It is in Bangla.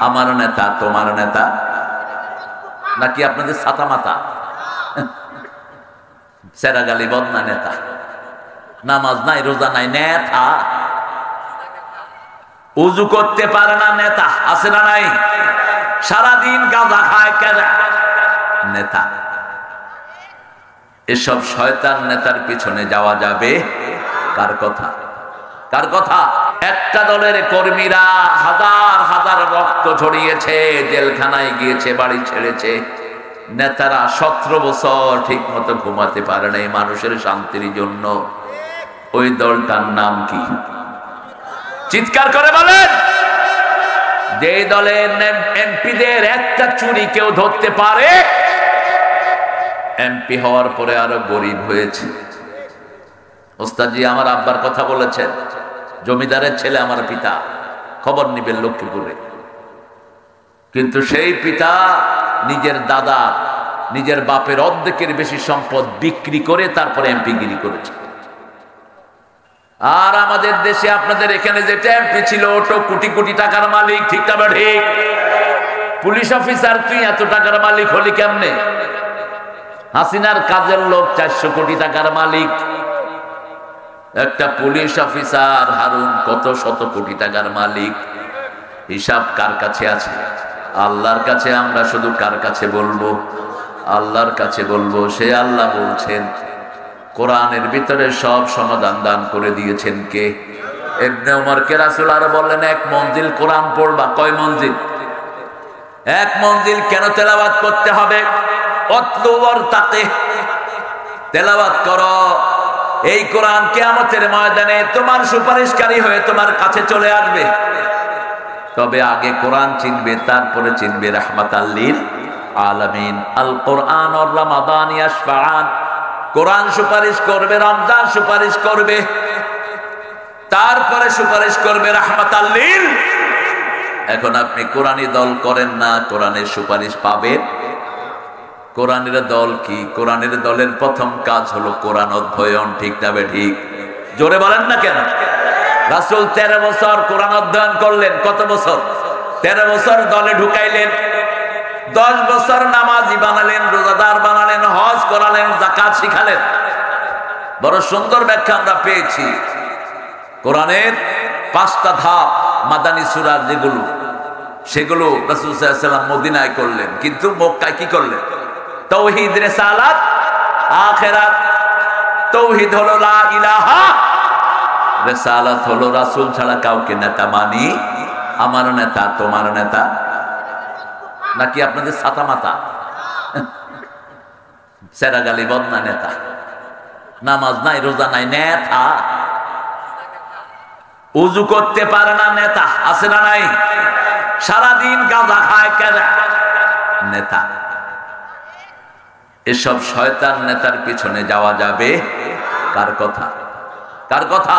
আমার নেতা তোমার নেতা, নাকি আপনাদের ছাতা মাতা? সেরাগালি বদনা নেতা, নামাজ নাই রোজা নাই নেতা, উজু করতে পারে না নেতা, আছে না নাই? সারাদিন গাঁজা খায় কেনা নেতা। এসব শয়তান নেতার পিছনে যাওয়া যাবে? কার কথা? কার কথা? একটা দলের কর্মীরা হাজার হাজার রক্ত ঝরিয়েছে, জেলখানায় গিয়েছে, বাড়ি ছেড়েছে। নেতারা 17 বছর ঠিক মতো ঘুমাতে পারে নাই মানুষের শান্তির জন্য। ওই দলটার নাম কি? চিৎকার করে বলেন। যে দলের এমপিদের একটা চুরি কেউ ধরতে পারে, এমপি হওয়ার পরে আরো গরিব হয়েছে। ওস্তাদজি আমার আব্বার কথা বলেছেন, জমিদারের ছেলে আমার পিতা, খবর নিবেন লক্ষ্মীপুরে। কিন্তু সেই পিতা নিজের দাদা, নিজের বাপের অর্ধেকের বেশি সম্পদ বিক্রি করে তারপরে এমপি গিরি করেছে। আর আমাদের দেশে আপনাদের এখানে যেটা এমপি ছিল ওটা কোটি কোটি টাকার মালিক, ঠিক না ঠিক? পুলিশ অফিসার তুই এত টাকার মালিক হলি কেমনে? হাসিনার কাজের লোক 400 কোটি টাকার মালিক। একটা পুলিশ অফিসার হারুন কত শত কোটি টাকার মালিক। হিসাব কার কাছে আছে? আল্লাহর কাছে। আমরা শুধু কার কাছে বলবো? আল্লাহর কাছে বলবো। সে আল্লাহ বলছেন, কোরআনের ভিতরে সব সমাধান দান করে দিয়েছেন কে? ইবনে ওমরকে রাসূল আর বললেন, এক মঞ্জিল কোরআন পড়বা। কয় মঞ্জিল? এক মঞ্জিল। কেন তেলাওয়াত করতে হবে? অতলু ওয়ারতাকে, তেলাওয়াত করো। এই কোরআন কিয়ামতের ময়দানে তোমার সুপারিশকারী হয়ে তোমার কাছে চলে আসবে। তবে আগে কোরআন চিনবে, তারপরে চিনবে রাহমাতাল লিল আলামিন। আল কোরআন ওর রমাদান ইয়াশফাআন। কোরআন সুপারিশ করবে, রমজান সুপারিশ করবে, তারপরে সুপারিশ করবে রাহমাতাল লিল। এখন আপনি কোরআনী দল করেন না, কোরআনের সুপারিশ পাবেন? কোরআনের দল কি? কোরআনের দলের প্রথম কাজ হলো কোরআন অধ্যয়ন, ঠিক না ঠিক? জোরে বলেন না কেন? রাসূল 13 বছর কোরআন অধ্যয়ন করলেন। কত বছর? 13 বছর দলে ঢুকাইলেন। 10 বছর নামাজি বানালেন, রোজাদার বানালেন, হজ করালেন, যাকাত শিখালেন। বড় সুন্দর ব্যাখ্যা আমরা পেয়েছি। কোরআনের 5টা ধাপ মাদানী সূরা যেগুলো, সেগুলো রাসূল সাল্লাল্লাহু আলাইহি ওয়াসাল্লাম মদিনায় করলেন, কিন্তু মক্কায় কি করলেন? তাওহীদ, রিসালাত, আখিরাত। তাওহীদ হলো লা ইলাহা, রিসালাত হলো রাসূল ছাড়া কাউকে নেতা মানি। আমার নেতা তোমার নেতা, নাকি আপনাদের ছাতা মাতা? সেরাগালি বদনা নেতা, নামাজ নাই রোজা নাই নেতা, উজু করতে পারে না নেতা, আছে না নাই? সারাদিন গাঁজা খায় কেনা নেতা। এসব শয়তান নেতার পিছনে যাওয়া যাবে? কার কথা? কার কথা?